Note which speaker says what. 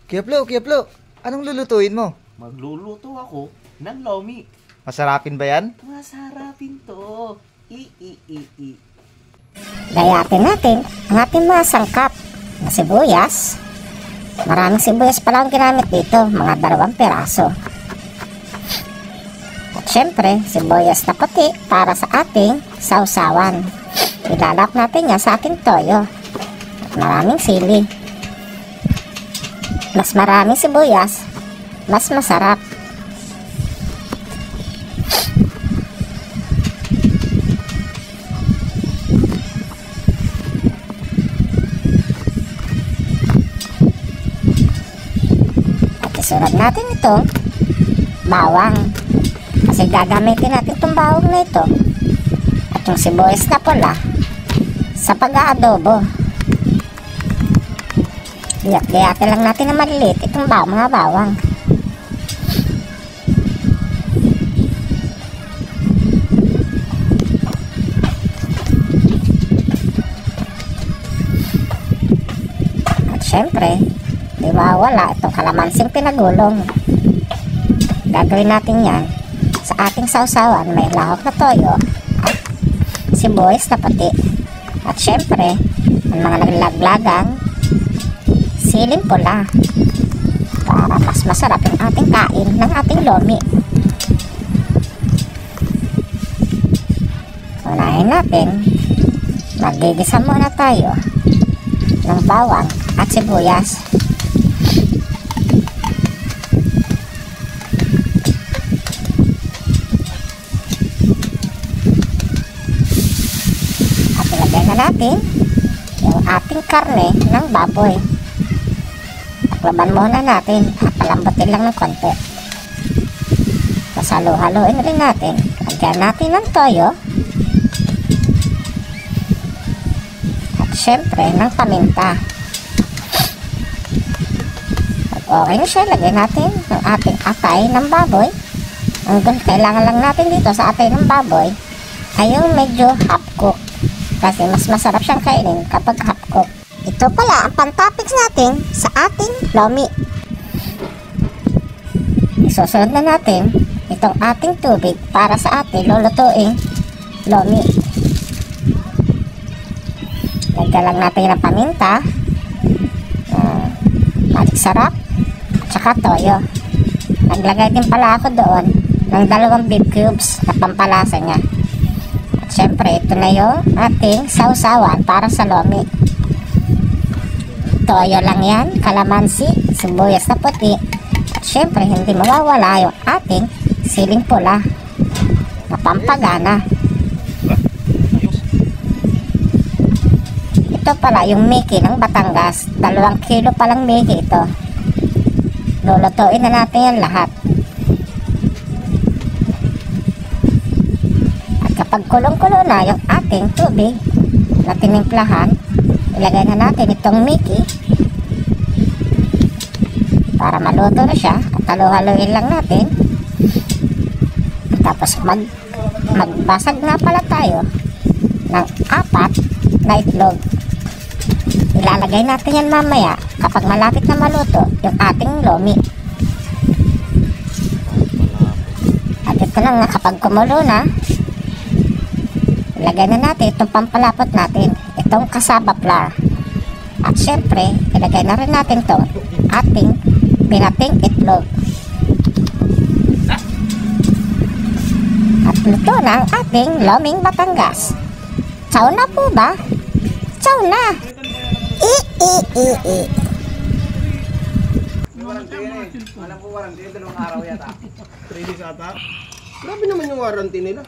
Speaker 1: Kiyaplo, anong lulutuin mo?
Speaker 2: Magluluto ako ng lomi.
Speaker 1: Masarapin ba yan?
Speaker 2: Masarapin to.
Speaker 3: Gayatin natin ang ating mga sangkap na sibuyas. Maraming sibuyas pala ang ginamit dito, mga 2 piraso. At syempre, sibuyas na puti para sa ating sausawan. Ilalak natin yan sa ating toyo. At maraming sili. Mas maraming sibuyas, mas masarap. Isunod natin itong bawang kasi gagamitin natin itong bawang na ito at yung sibuyas na pula sa pag-aadobo. Gayat-gayatin lang natin na maliliit itong mga bawang. At syempre, di mawala itong kalamansing pinagulong. Gagawin natin yan sa ating sausawan. May lahok na toyo at sibuyas na puti. At syempre, ang mga naglaglagang siling pula para mas masarap yung ating kain ng ating lomi. Unahin natin, magigisa muna tayo ng bawang at sibuyas. Natin yung ating karne ng baboy. Taklaban muna natin at palambutin lang ng konti. Kasalo-haloin rin natin. Lagyan natin ng toyo at syempre ng paminta. At okay na siya, lagyan natin yung ating atay ng baboy. Ang kailangan lang natin dito sa atay ng baboy ay yung medyo half cook. Kasi mas masarap siyang kainin kapag half cook. Ito pala ang pan-toppings natin sa ating lomi. Isusunod na natin itong ating tubig para sa ating lulutuing lomi. Lagyan lang natin ng paminta, magic sarap, at saka toyo. Naglagay din pala ako doon ng 2 beef cubes na pampalasa niya. Siyempre, ito na yung ating sausawan para sa lomi. Toyo lang yan, kalamansi, sibuyas na puti. At siyempre, hindi mawawala yung ating siling pula na pampagana. Ito pala yung Mickey ng Batangas. 2 kilo palang Mickey ito. Lulutuin na natin yan lahat. Kapag kulong-kulo na yung ating tubig na tinimplahan, ilagay na natin itong Mickey para maluto na siya at halo-haloin lang natin. Tapos magbasag na pala tayo ng 4 na itlog. Ilalagay natin yan mamaya kapag malapit na maluto yung ating lomi. At ito na nga, kapag kumulo na, ilagay na natin itong pampalapot natin, itong cassava flour. At syempre, ilagay na rin natin itong ating pinating itlog. At luto na ang ating loming Batangas. Chow na po ba? Chow na!
Speaker 4: Alam ko warranty, 2 araw yata. 3 days ata. Grabe naman yung warranty nila.